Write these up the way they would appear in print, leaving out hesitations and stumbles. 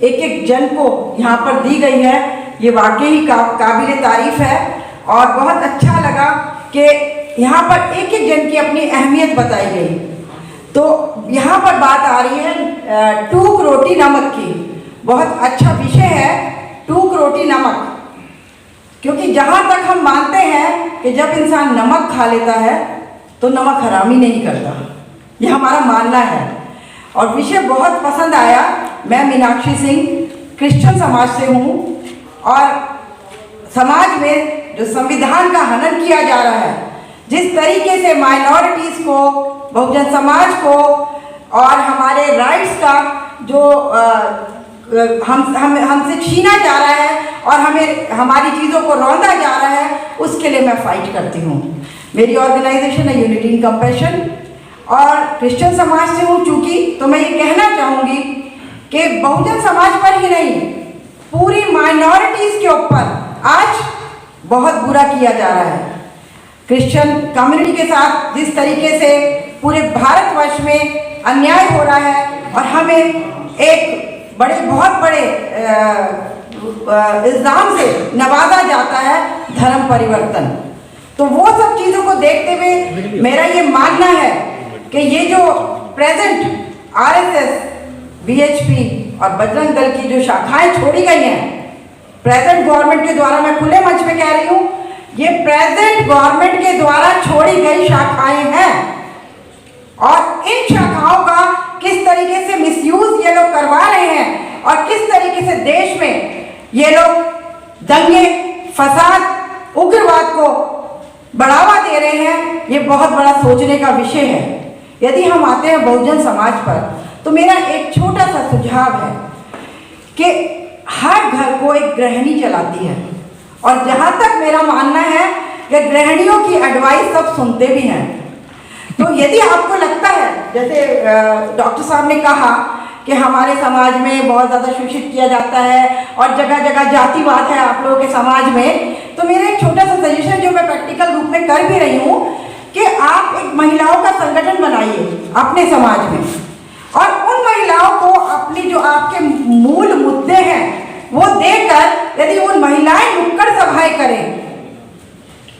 एक एक जन को यहाँ पर दी गई है, ये वाकई काबिल तारीफ है। और बहुत अच्छा लगा कि यहाँ पर एक एक जन की अपनी अहमियत बताई गई। तो यहाँ पर बात आ रही है टूक रोटी नमक की। बहुत अच्छा विषय है टूक रोटी नमक, क्योंकि जहाँ तक हम मानते हैं कि जब इंसान नमक खा लेता है तो नमक हरामी नहीं करता, ये हमारा मानना है। और विषय बहुत पसंद आया। मैं मीनाक्षी सिंह क्रिश्चियन समाज से हूँ, और समाज में जो संविधान का हनन किया जा रहा है, जिस तरीके से माइनॉरिटीज़ को, बहुजन समाज को और हमारे राइट्स का जो हमसे छीना जा रहा है और हमें हमारी चीज़ों को रौंदा जा रहा है, उसके लिए मैं फाइट करती हूँ। मेरी ऑर्गेनाइजेशन है यूनिटी इन कंपैशन, और क्रिश्चियन समाज से हूँ चूँकि, तो मैं ये कहना चाहूँगी कि बहुजन समाज पर ही नहीं, पूरी माइनॉरिटीज़ के ऊपर आज बहुत बुरा किया जा रहा है। क्रिश्चियन कम्युनिटी के साथ जिस तरीके से पूरे भारतवर्ष में अन्याय हो रहा है, और हमें एक बहुत बड़े इल्ज़ाम से नवाजा जाता है धर्म परिवर्तन। तो वो सब चीज़ों को देखते हुए मेरा ये मानना है कि ये जो प्रेजेंट आरएसएस, बीएचपी और बजरंग दल की जो शाखाएं छोड़ी गई हैं प्रेजेंट गवर्नमेंट के द्वारा, मैं खुले मंच पे कह रही हूँ, ये प्रेजेंट गवर्नमेंट के द्वारा छोड़ी गई शाखाएं हैं। और इन शाखाओं का किस तरीके से मिसयूज ये लोग करवा रहे हैं, और किस तरीके से देश में ये लोग दंगे, फसाद, उग्रवाद को बढ़ावा दे रहे हैं, ये बहुत बड़ा सोचने का विषय है। यदि हम आते हैं बहुजन समाज पर, तो मेरा एक छोटा सा सुझाव है कि हर घर को एक गृहिणी चलाती है, और जहाँ तक मेरा मानना है कि गृहिणियों की एडवाइस सब सुनते भी हैं। तो यदि आपको लगता है, जैसे डॉक्टर साहब ने कहा कि हमारे समाज में बहुत ज़्यादा शोषित किया जाता है और जगह जगह जातिवाद है आप लोगों के समाज में, तो मेरा एक छोटा सा सजेशन जो मैं प्रैक्टिकल रूप में कर भी रही हूँ कि आप एक महिलाओं का संगठन बनाइए अपने समाज में, और उन महिलाओं को अपनी जो आपके मूल मुद्दे हैं वो देकर यदि उन महिलाएं नुक्कड़ सभाएं करें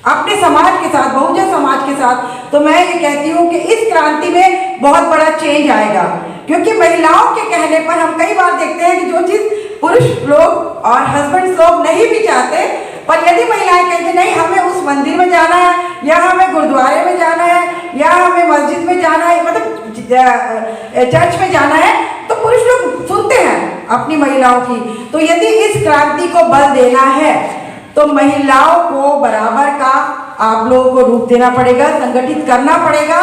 अपने समाज के साथ, बहुजन समाज के साथ, तो मैं ये कहती हूँ कि इस क्रांति में बहुत बड़ा चेंज आएगा। क्योंकि महिलाओं के कहने पर हम कई बार देखते हैं कि जो चीज़ पुरुष लोग और हस्बैंड लोग नहीं भी चाहते, पर यदि महिलाएं कहेंगे नहीं हमें उस मंदिर में जाना है, या हमें गुरुद्वारे में जाना है, या हमें मस्जिद में जाना है, मतलब चर्च में जाना है, तो पुरुष लोग सुनते हैं अपनी महिलाओं की। तो यदि इस क्रांति को बल देना है तो महिलाओं को बराबर का आप लोगों को रूप देना पड़ेगा, संगठित करना पड़ेगा,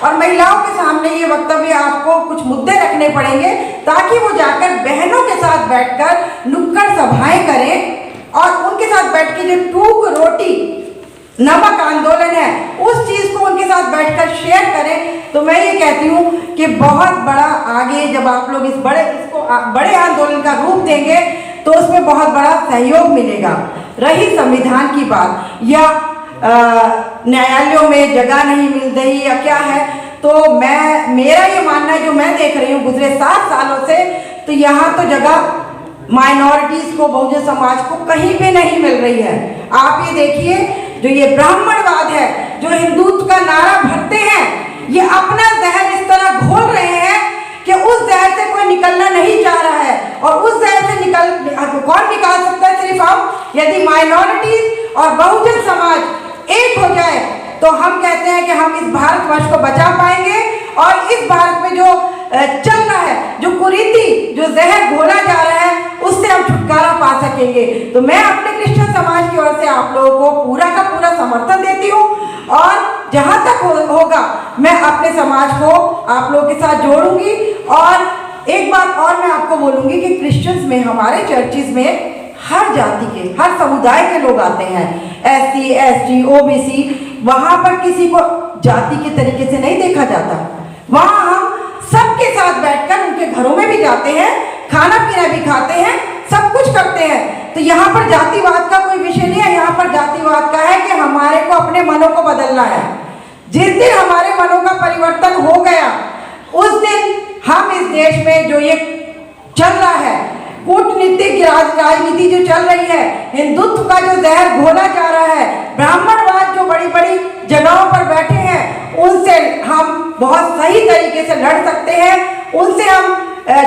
और महिलाओं के सामने ये वक्तव्य आपको कुछ मुद्दे रखने पड़ेंगे ताकि वो जाकर बहनों के साथ बैठकर नुक्कड़ सभाएं करें, और उनके साथ बैठ के जो टूक रोटी नमक आंदोलन है उस चीज़ को उनके साथ बैठकर शेयर करें। तो मैं ये कहती हूँ कि बहुत बड़ा आगे जब आप लोग इसको बड़े आंदोलन का रूप देंगे तो उसमें बहुत बड़ा सहयोग मिलेगा। रही संविधान की बात, या न्यायालयों में जगह नहीं मिल रही या क्या है, तो मेरा ये मानना है, जो मैं देख रही हूँ गुजरे 7 सालों से, तो यहाँ तो जगह माइनॉरिटीज़ को, बहुजन समाज को कहीं पे नहीं मिल रही है। आप ये देखिए, जो ये ब्राह्मणवाद है, जो हिंदुत्व का नारा भरते हैं, ये अपना जहर इस तरह घोल रहे हैं कि उस जहर से कोई निकलना नहीं चाह रहा है, और उस जहर से कौन निकाल सकता है? सिर्फ हम। यदि माइनॉरिटीज और बहुजन समाज एक हो जाए तो हम कहते हैं कि हम इस भारतवर्ष को बचा पाएंगे, और इस भारत में जो चल रहा है, जो कुरीति, जो जहर घोला जा रहा है, उससे हम छुटकारा पा सकेंगे। तो मैं अपने क्रिश्चियन समाज की ओर से आप लोगों को पूरा का पूरा समर्थन देती हूँ, और जहाँ तक होगा मैं अपने समाज को आप लोगों के साथ जोड़ूंगी। और एक बात और मैं आपको बोलूँगी कि क्रिश्चियंस में, हमारे चर्चिज में हर जाति के, हर समुदाय के लोग आते हैं, SC, ST, OBC, वहाँ पर किसी को जाति के तरीके से नहीं देखा जाता। वहाँ हम सबके साथ बैठकर उनके घरों में भी जाते हैं, खाना पीना भी खाते हैं, सब कुछ करते हैं। तो यहाँ पर जातिवाद का कोई विषय नहीं है, यहाँ पर जातिवाद का है कि हमारे को अपने मनों को बदलना है। जिस दिन हमारे मनों का परिवर्तन हो गया, उस दिन हम इस देश में जो ये चल रहा है, नीतिज्ञ राजनीति जो चल रही है, हिंदुत्व का जो जहर घोला जा रहा है, ब्राह्मणवाद जो बड़ी बड़ी जगहों पर बैठे हैं, उनसे हम बहुत सही तरीके से लड़ सकते हैं, उनसे हम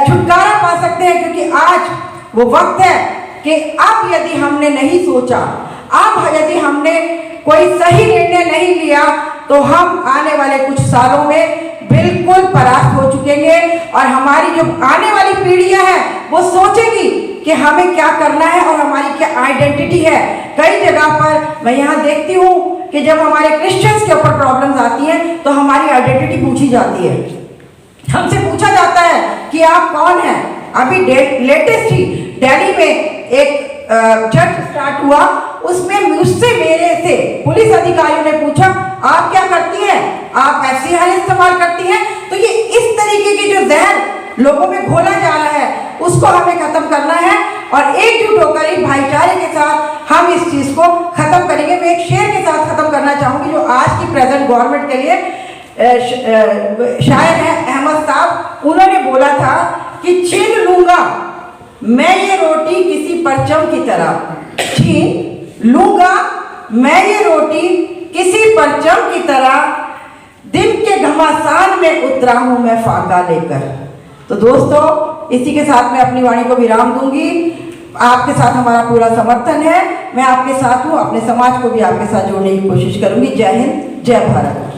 छुटकारा पा सकते हैं। क्योंकि आज वो वक्त है कि अब यदि हमने नहीं सोचा, अब यदि हमने कोई सही निर्णय नहीं लिया, तो हम आने वाले कुछ सालों में बिल्कुल परास्त हो चुकेंगे और हमारी जो आने वाली पीढ़ियां हैं वो सोचेगी कि हमें क्या करना है और हमारी क्या आइडेंटिटी है। कई जगह पर मैं यहाँ देखती हूँ कि जब हमारे क्रिश्चियंस के ऊपर प्रॉब्लम्स आती हैं तो हमारी आइडेंटिटी पूछी जाती है, हमसे पूछा जाता है कि आप कौन हैं। अभी लेटेस्ट ही दिल्ली में एक चर्च स्टार्ट हुआ, उसमें मुझसे मेरे से पुलिस अधिकारियों ने पूछा आप क्या करती हैं, आप FCR इस्तेमाल करती हैं। तो ये इस तरीके की जो जहर लोगों में घोला जा रहा है उसको हमें खत्म करना है और एकजुट होकर एक भाईचारे के साथ हम इस चीज को खत्म करेंगे। मैं एक शेर के साथ खत्म करना चाहूंगी जो आज की प्रेजेंट गवर्नमेंट के लिए शायर है अहमद साहब। उन्होंने बोला था कि छीन लूंगा मैं ये रोटी किसी परचम की तरह, छीन लूंगा मैं ये रोटी किसी परचम की तरह, दिन के घमासान में उतरा हूं मैं फाका लेकर। तो दोस्तों, इसी के साथ मैं अपनी वाणी को विराम दूंगी। आपके साथ हमारा पूरा समर्थन है, मैं आपके साथ हूं, अपने समाज को भी आपके साथ जोड़ने की कोशिश करूंगी। जय हिंद, जय भारत।